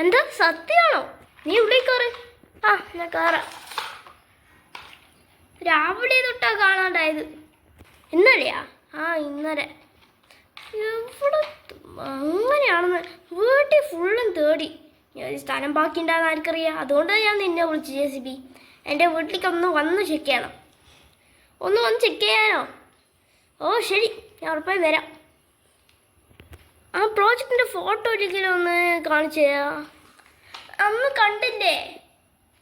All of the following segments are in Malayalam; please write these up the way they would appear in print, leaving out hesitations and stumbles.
എന്താ സത്യമാണോ? നീ ഉള്ളിൽ കയറ്. ആ ഞാൻ കയറാം. രാവിലെ തൊട്ടാ കാണാണ്ടായത്. ഇന്നലെയാ? ആ ഇന്നലെ. എവിടെ അങ്ങനെയാണെന്ന് വീട്ടിൽ ഫുള്ളും തേടി. ഞാൻ ഒരു സ്ഥലം ബാക്കിയുണ്ടാകുന്ന ആർക്കറിയാം. അതുകൊണ്ടാണ് ഞാൻ നിന്നെ വിളിച്ചു JCB. എൻ്റെ വീട്ടിലേക്ക് ഒന്ന് വന്ന് ചെക്ക് ചെയ്യണം. ഒന്ന് വന്ന് ചെക്ക് ചെയ്യാനോ? ഓ ശരി, ഞാൻ ഉറപ്പായി വരാം. ആ പ്രോജക്റ്റിൻ്റെ ഫോട്ടോ ഒരിക്കലും ഒന്ന് കാണിച്ചു തരാം. അന്ന് കണ്ടില്ലേ,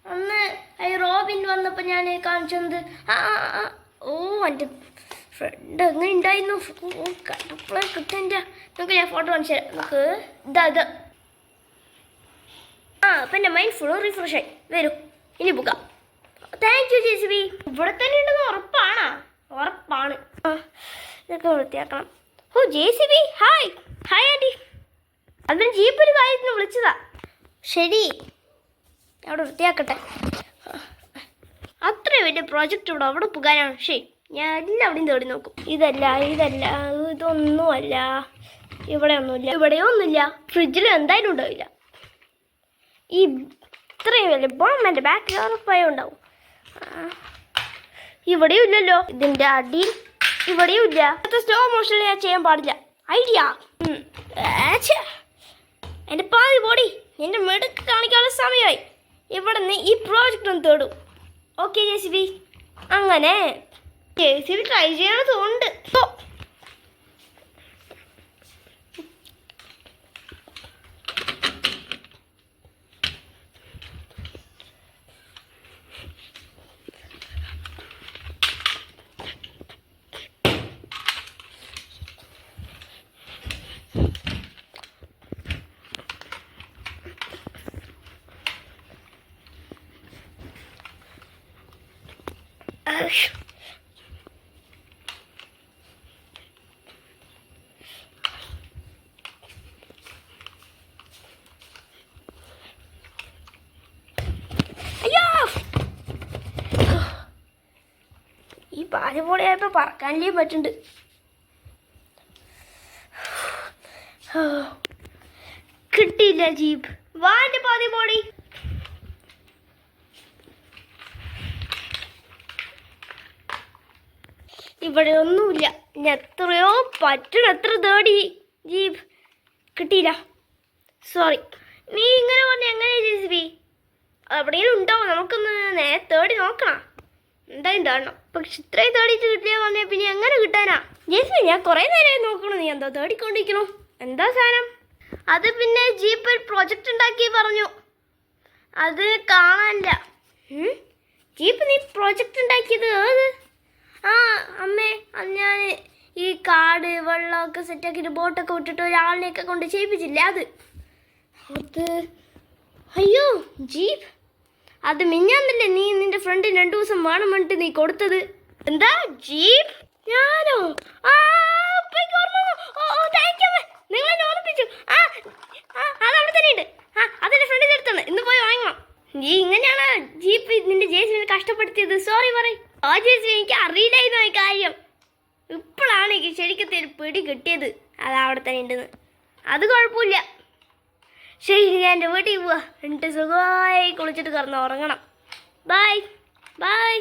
അന്ന് റോബിൻ വന്നപ്പോൾ ഞാൻ കാണിച്ചത്. ആ ആ ഓ എൻ്റെ ഫ്രണ്ട് എങ്ങനെ ഉണ്ടായിരുന്നു. ഓ കണ്ടപ്പോഴേ കിട്ടൻ്റെ. നമുക്ക് ഞാൻ ഫോട്ടോ കാണിച്ചു തരാം. നമുക്ക് ഇത് ആ അപ്പം എൻ്റെ മൈൻഡ് ഫുൾ റിഫ്രഷ് ആയി. വരും, ഇനി പോകാം. Thank you JCB. ഇവിടെ തന്നെ ഉണ്ടെന്ന് ഉറപ്പാണോ? ഉറപ്പാണ്. ആ ഇതൊക്കെ വൃത്തിയാക്കണം. ഓ JCB ഹായ്. Hi aunty. അതിന് ജീപ്പ് ഒരു കാര്യത്തിന് വിളിച്ചതാ. ശരി, അവിടെ വൃത്തിയാക്കട്ടെ. അത്ര വലിയ പ്രോജക്റ്റ് ഇവിടെ അവിടെ പോകാനാണ്. ശരി, ഞാൻ എല്ലാവിടെയും തേടി നോക്കും. ഇതല്ല ഇതൊന്നുമല്ല, ഇവിടെ ഒന്നുമില്ല, ഇവിടെയൊന്നുമില്ല. ഫ്രിഡ്ജിൽ എന്തായാലും ഉണ്ടാവില്ല. ഈ ഇത്രയും വലിയ ബോംബ് എൻ്റെ ബാക്കിൽ ഉറപ്പായും ഉണ്ടാവും. ഇവിടെയും ഇല്ലല്ലോ. ഇതിൻ്റെ അടിയിൽ ഇവിടെയും ഇല്ല. സ്ലോ മോഷനിൽ ഞാൻ ചെയ്യാൻ പാടില്ല. ഐഡിയ. എൻ്റെ പാതി ബോഡി എൻ്റെ മെടുക്ക് കാണിക്കാനുള്ള സമയമായി. ഇവിടെ നിന്ന് ഈ പ്രോജക്റ്റ് ഒന്ന് തേടും. Okay JCB. അങ്ങനെ JCB ട്രൈ ചെയ്യണം തോന്നുന്നുണ്ട്. ഈ പാതിപോളിയായപ്പോൾ പറക്കാനല്ലേ പറ്റുന്നുണ്ട്. കിട്ടിയില്ല ജീപ്പ്. വാ എൻ്റെ പാതിപോളി. ഇവിടെ ഒന്നുമില്ല. ഇനി എത്രയോ എത്ര തേടി ജീപ്പ് കിട്ടിയില്ല. സോറി. നീ ഇങ്ങനെ പറഞ്ഞ എങ്ങനെ JCB? എവിടെയെങ്കിലും ഉണ്ടാവും. നമുക്കൊന്ന് തേടി നോക്കണം. എന്തായാലും തേടണം. പക്ഷെ ഇത്രയും തേടിയിട്ട് കിട്ടിയാൽ പറഞ്ഞാൽ പിന്നെ എങ്ങനെ കിട്ടാനാ JCB? ഞാൻ കുറേ നേരമായി നോക്കണം. നീ എന്താ തേടിക്കൊണ്ടിരിക്കണു? എന്താ സാധനം? അത് പിന്നെ ജീപ്പ് ഒരു പ്രൊജക്റ്റ് ഉണ്ടാക്കി പറഞ്ഞു. അത് കാണാനില്ല. ജീപ്പ് നീ പ്രൊജക്റ്റ് ഉണ്ടാക്കിയത് ഏത്? ആ അമ്മേ, അത് ഞാൻ ഈ കാട് വെള്ളമൊക്കെ സെറ്റാക്കിയിട്ട് ബോട്ടൊക്കെ വിട്ടിട്ട് ഒരാളിനെയൊക്കെ കൊണ്ട് ചെയ്യിപ്പിച്ചില്ലേ അത്. അയ്യോ ജീപ്പ്, അത് മിഞ്ഞാന്നല്ലേ നീ നിന്റെ ഫ്രണ്ടിന് 2 ദിവസം വേണം വേണ്ടിട്ട് നീ കൊടുത്തത്. എന്താ ജീപ്പ്? ഞാനോ? ആ നിങ്ങളെന്നെ ഓർമ്മിപ്പിച്ചു. അതവിടെ തന്നെ ഉണ്ട്. അതെന്റെ ഫ്രണ്ടിൻ്റെ അടുത്താണ്. ഇന്ന് പോയി വാങ്ങണം. നീ ഇങ്ങനെയാണ് ജീപ്പ് നിന്റെ JCB കഷ്ടപ്പെടുത്തിയത്. സോറി പറയും. ആ JCB എനിക്ക് അറിയില്ലായിരുന്നു ഈ കാര്യം. ഇപ്പോഴാണ് എനിക്ക് ശരിക്കത്തെ ഒരു പിടി കിട്ടിയത്. അത് അവിടെ തന്നെ ഉണ്ടെന്ന്. അത് കുഴപ്പമില്ല. ശരി, ഞാൻ എൻ്റെ വീട്ടിൽ പോവാ. എന്നിട്ട് സുഖമായി കുളിച്ചിട്ട് കിടന്ന് ഉറങ്ങണം. Bye bye.